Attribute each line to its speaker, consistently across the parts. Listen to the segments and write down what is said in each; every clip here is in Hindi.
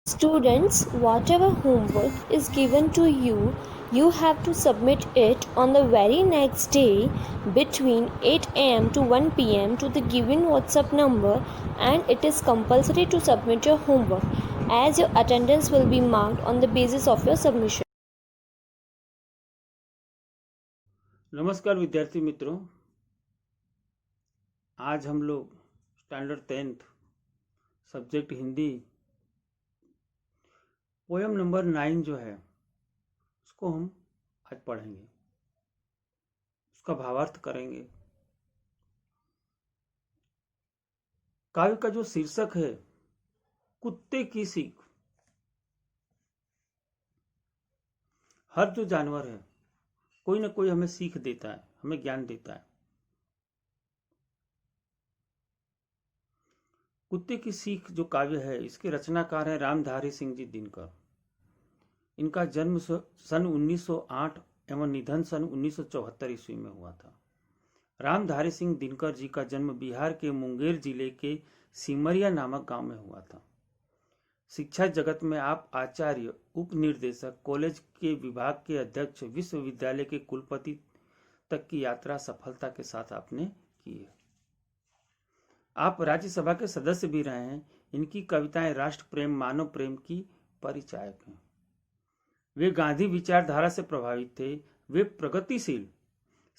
Speaker 1: Students, whatever homework is given to you, you have to submit it on the very next day between 8 am to 1 pm to the given WhatsApp number, and it is compulsory to submit your homework as your attendance will be marked on the basis of your submission.
Speaker 2: नमस्कार विद्यार्थी मित्रों, आज हम लोग standard 10th subject Hindi poem number 9 जो है उसको हम आज पढ़ेंगे, उसका भावार्थ करेंगे। काव्य का जो शीर्षक है कुत्ते की सीख। हर जो जानवर है कोई ना कोई हमें सीख देता है, हमें ज्ञान देता है। कुत्ते की सीख जो काव्य है, इसके रचनाकार हैं रामधारी सिंह जी दिनकर। इनका जन्म सन 1908 एवं निधन सन 1974 ईस्वी में हुआ था। रामधारी सिंह दिनकर जी का जन्म बिहार के मुंगेर जिले के सिमरिया नामक गांव में हुआ था। शिक्षा जगत में आप आचार्य, उप निर्देशक, कॉलेज के विभाग के अध्यक्ष, विश्वविद्यालय के कुलपति तक की यात्रा सफलता के साथ आपने की है। आप राज्यसभा के सदस्य भी रहे हैं। इनकी कविताएं राष्ट्र प्रेम, मानव प्रेम की परिचायक हैं। वे गांधी विचारधारा से प्रभावित थे। वे प्रगतिशील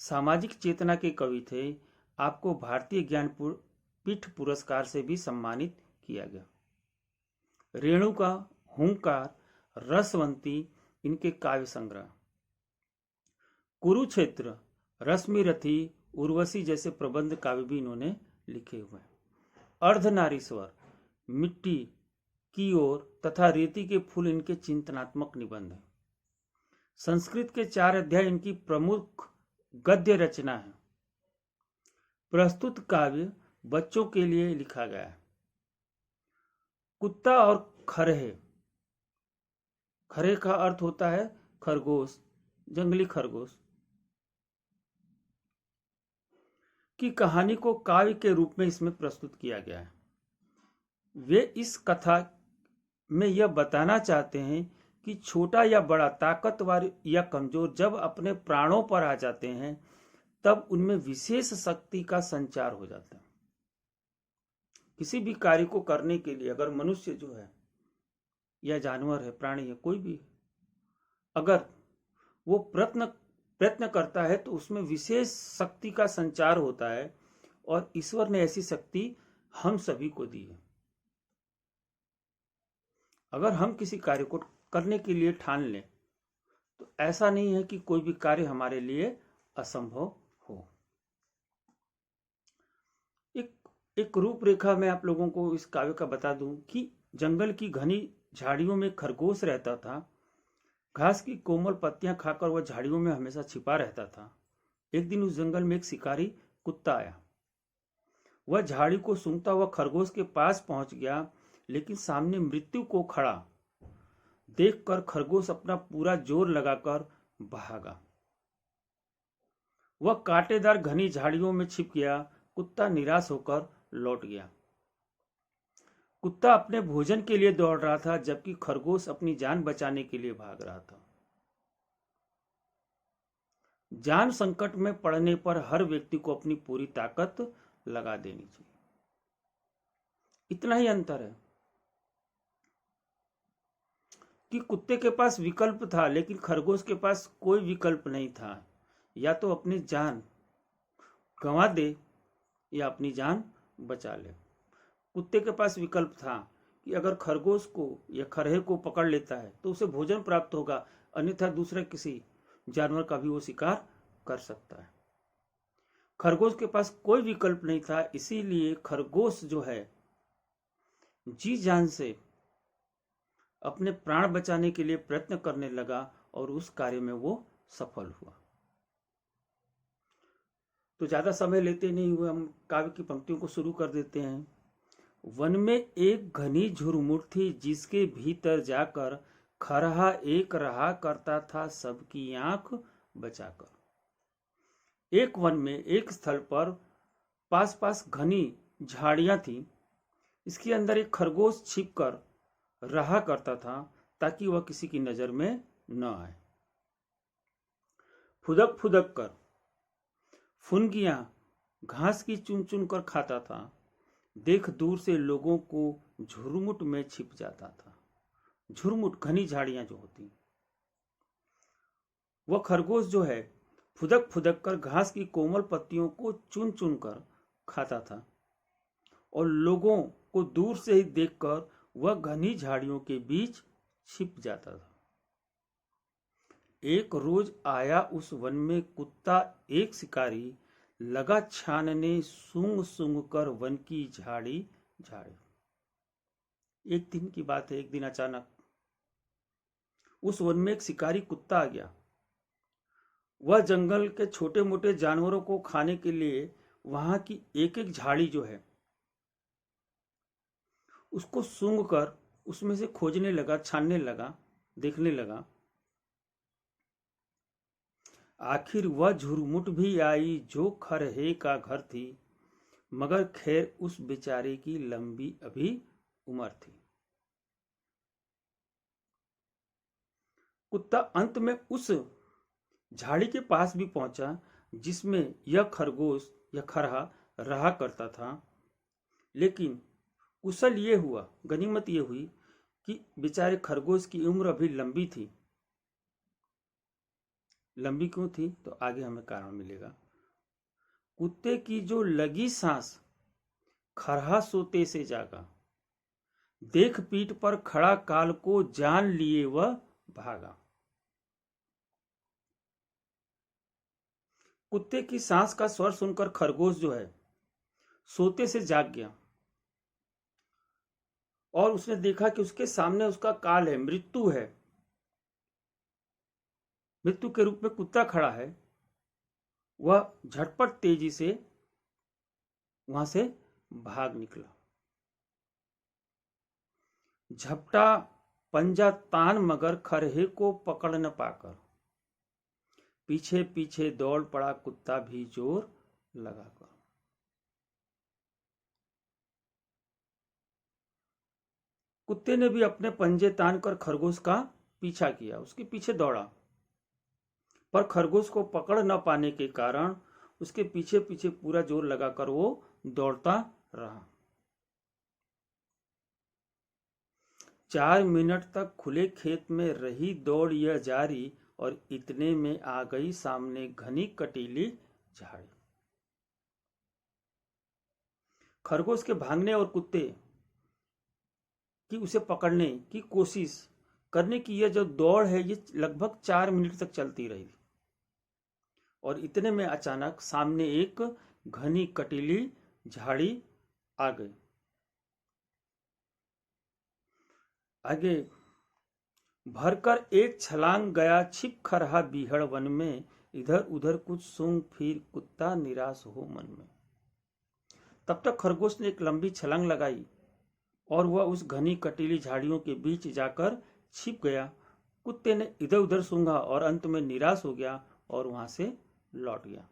Speaker 2: सामाजिक चेतना के कवि थे। आपको भारतीय ज्ञानपीठ पुरस्कार से भी सम्मानित किया गया। रेणुका, हुंकार, रसवंती इनके काव्य संग्रह। कुरुक्षेत्र, रश्मिरथी, उर्वशी जैसे प्रबंध काव्य भी इन्होंने लिखे हुए हैं। अर्धनारीश्वर, मिट्टी की ओर तथा रेती के फूल इनके चिंतनात्मक निबंध हैं। संस्कृत के 4 अध्याय इनकी प्रमुख गद्य रचना है। प्रस्तुत काव्य बच्चों के लिए लिखा गया है। कुत्ता और खरहे। खरहे का अर्थ होता है खरगोश, जंगली खरगोश की कहानी को काव्य के रूप में इसमें प्रस्तुत किया गया है। वे इस कथा में यह बताना चाहते हैं कि छोटा या बड़ा, ताकतवर या कमजोर जब अपने प्राणों पर आ जाते हैं तब उनमें विशेष शक्ति का संचार हो जाता है। किसी भी कार्य को करने के लिए अगर मनुष्य जो है या जानवर है, प्राणी है, कोई भी, अगर वो प्रयत्न करता है तो उसमें विशेष शक्ति का संचार होता है, और ईश्वर ने ऐसी शक्ति हम सभी को दी है। अगर हम किसी कार्य को करने के लिए ठान लें तो ऐसा नहीं है कि कोई भी कार्य हमारे लिए असंभव हो। एक रूपरेखा में आप लोगों को इस काव्य का बता दूं कि जंगल की घनी झाड़ियों में खरगोश रहता था। घास की कोमल पत्तियां खाकर वह झाड़ियों में हमेशा छिपा रहता था। एक दिन उस जंगल में एक शिकारी कुत्ता आया। वह झाड़ी को सूंघता हुआ खरगोश के पास पहुंच गया, लेकिन सामने मृत्यु को खड़ा देखकर खरगोश अपना पूरा जोर लगाकर भागा। वह कांटेदार घनी झाड़ियों में छिप गया। कुत्ता निराश होकर लौट गया। कुत्ता अपने भोजन के लिए दौड़ रहा था, जबकि खरगोश अपनी जान बचाने के लिए भाग रहा था। जान संकट में पड़ने पर हर व्यक्ति को अपनी पूरी ताकत लगा देनी चाहिए। इतना ही अंतर है कि कुत्ते के पास विकल्प था, लेकिन खरगोश के पास कोई विकल्प नहीं था। या तो अपनी जान गंवा दे या अपनी जान बचा ले। कुत्ते के पास विकल्प था कि अगर खरगोश को या खरहे को पकड़ लेता है तो उसे भोजन प्राप्त होगा, अन्यथा दूसरे किसी जानवर का भी वो शिकार कर सकता है। खरगोश के पास कोई विकल्प नहीं था, इसीलिए खरगोश जो है जी जान से अपने प्राण बचाने के लिए प्रयत्न करने लगा और उस कार्य में वो सफल हुआ। तो ज्यादा समय लेते नहीं हुए हम काव्य की पंक्तियों को शुरू कर देते हैं। वन में एक घनी झुरमुट थी, जिसके भीतर जाकर खरहा एक रहा करता था सबकी आंख बचाकर। एक वन में एक स्थल पर पास पास घनी झाड़ियां थी। इसके अंदर एक खरगोश छिपकर रहा करता था ताकि वह किसी की नजर में न आए। फुदक फुदक कर फुनगियां घास की चुन चुन कर खाता था। देख दूर से लोगों को झुरमुट में छिप जाता था। झुरमुट घनी झाड़ियां जो होती, वह खरगोश जो है फुदक फुदक कर घास की कोमल पत्तियों को चुन चुन कर खाता था और लोगों को दूर से ही देखकर वह घनी झाड़ियों के बीच छिप जाता था। एक रोज आया उस वन में कुत्ता एक शिकारी, लगा छानने सूंघ सूंघ कर वन की झाड़ी झाड़ी। एक दिन की बात है, एक दिन अचानक उस वन में एक शिकारी कुत्ता आ गया। वह जंगल के छोटे मोटे जानवरों को खाने के लिए वहां की एक एक झाड़ी जो है उसको सूंघ कर उसमें से खोजने लगा, छानने लगा, देखने लगा। आखिर वह झुरमुट भी आई जो खरहे का घर थी, मगर खैर उस बेचारे की लंबी अभी उम्र थी। कुत्ता अंत में उस झाड़ी के पास भी पहुंचा जिसमें यह खरगोश या खरहा रहा करता था, लेकिन कुशल ये हुआ, गनीमत ये हुई कि बेचारे खरगोश की उम्र अभी लंबी थी। लंबी क्यों थी तो आगे हमें कारण मिलेगा। कुत्ते की जो लगी सांस, खरहा सोते से जागा, देख पीठ पर खड़ा काल को जान लिए वह भागा। कुत्ते की सांस का स्वर सुनकर खरगोश जो है सोते से जाग गया और उसने देखा कि उसके सामने उसका काल है, मृत्यु है। मृत्यु के रूप में कुत्ता खड़ा है। वह झटपट तेजी से वहां से भाग निकला। झपटा पंजा तान मगर खरहे को पकड़ न पाकर पीछे पीछे दौड़ पड़ा कुत्ता भी जोर लगाकर। कुत्ते ने भी अपने पंजे तान कर खरगोश का पीछा किया, उसके पीछे दौड़ा, पर खरगोश को पकड़ न पाने के कारण उसके पीछे पीछे पूरा जोर लगाकर वो दौड़ता रहा। 4 मिनट तक खुले खेत में रही दौड़ यह जारी और इतने में आ गई सामने घनी कटीली झाड़ी। खरगोश के भागने और कुत्ते की उसे पकड़ने की कोशिश करने की यह जो दौड़ है ये लगभग 4 मिनट तक चलती रही और इतने में अचानक सामने एक घनी कटीली झाड़ी आ गई। आगे भरकर एक छलांग गया छिप खरहा बीहड़ वन में, इधर उधर कुछ सूंघ फिर कुत्ता निराश हो मन में। तब तक खरगोश ने एक लंबी छलांग लगाई और वह उस घनी कटीली झाड़ियों के बीच जाकर छिप गया। कुत्ते ने इधर उधर सूंघा और अंत में निराश हो गया और वहां से लौट गया।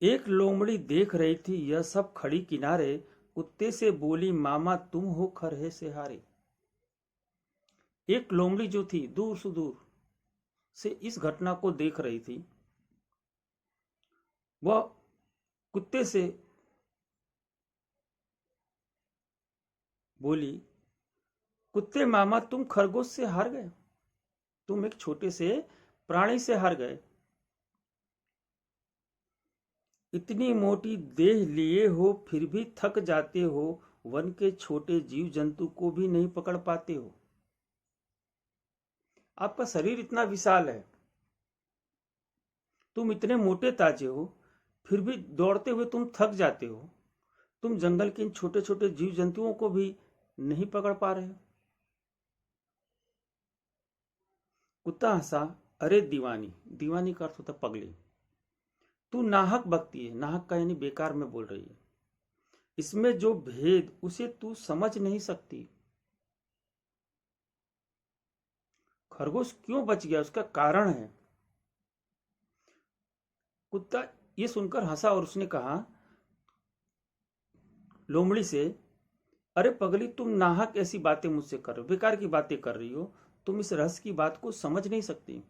Speaker 2: एक लोमड़ी देख रही थी यह सब खड़ी किनारे, कुत्ते से बोली मामा तुम हो खरहे से हारे। एक लोमड़ी जो थी दूर सुदूर से इस घटना को देख रही थी, वह कुत्ते से बोली कुत्ते मामा तुम खरगोश से हार गए, तुम एक छोटे से प्राणी से हार गए। इतनी मोटी देह लिए हो फिर भी थक जाते हो, वन के छोटे जीव जंतु को भी नहीं पकड़ पाते हो। आपका शरीर इतना विशाल है, तुम इतने मोटे ताजे हो, फिर भी दौड़ते हुए तुम थक जाते हो। तुम जंगल के इन छोटे छोटे जीव जंतुओं को भी नहीं पकड़ पा रहे हो। कुत्ता हंसा, अरे दीवानी, दीवानी का अर्थ होता पगली, तू नाहक बकती है, नाहक का यानी बेकार में बोल रही है। इसमें जो भेद उसे तू समझ नहीं सकती। खरगोश क्यों बच गया उसका कारण है। कुत्ता ये सुनकर हंसा और उसने कहा लोमड़ी से अरे पगली, तुम नाहक ऐसी बातें मुझसे कर रही हो, बेकार की बातें कर रही हो, तुम इस रहस्य की बात को समझ नहीं सकती।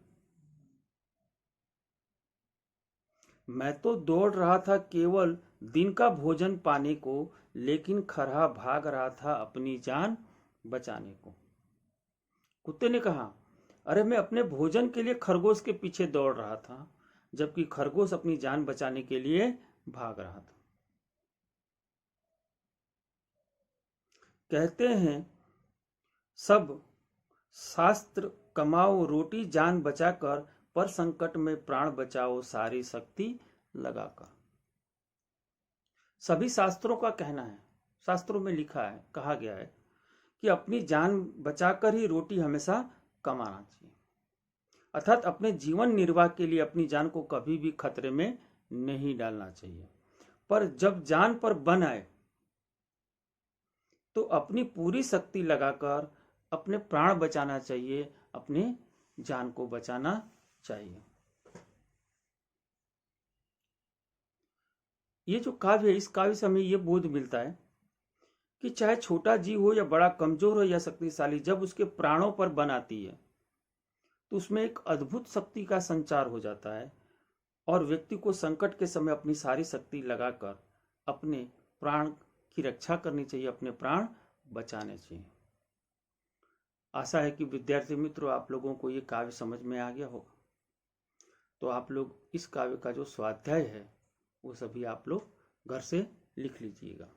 Speaker 2: मैं तो दौड़ रहा था केवल दिन का भोजन पाने को, लेकिन खरहा भाग रहा था अपनी जान बचाने को। कुत्ते ने कहा, अरे मैं अपने भोजन के लिए खरगोश के पीछे दौड़ रहा था, जबकि खरगोश अपनी जान बचाने के लिए भाग रहा था। कहते हैं सब शास्त्र, कमाओ रोटी जान बचाकर, पर संकट में प्राण बचाओ सारी शक्ति लगाकर। सभी शास्त्रों का कहना है, शास्त्रों में लिखा है, कहा गया है कि अपनी जान बचाकर ही रोटी हमेशा कमाना चाहिए, अर्थात अपने जीवन निर्वाह के लिए अपनी जान को कभी भी खतरे में नहीं डालना चाहिए। पर जब जान पर बन आए तो अपनी पूरी शक्ति लगाकर अपने प्राण बचाना चाहिए, अपने जान को बचाना चाहिए। ये जो काव्य है, इस काव्य से हमें ये बोध मिलता है कि चाहे छोटा जीव हो या बड़ा कमजोर हो या शक्तिशाली, जब उसके प्राणों पर बन आती है तो उसमें एक अद्भुत शक्ति का संचार हो जाता है और व्यक्ति को संकट के समय अपनी सारी शक्ति लगाकर अपने प्राण की रक्षा करनी चाहिए, अपने प्राण बचाने चाहिए। आशा है कि विद्यार्थी मित्रों, आप लोगों को ये काव्य समझ में आ गया होगा। तो आप लोग इस काव्य का जो स्वाध्याय है वो सभी आप लोग घर से लिख लीजिएगा।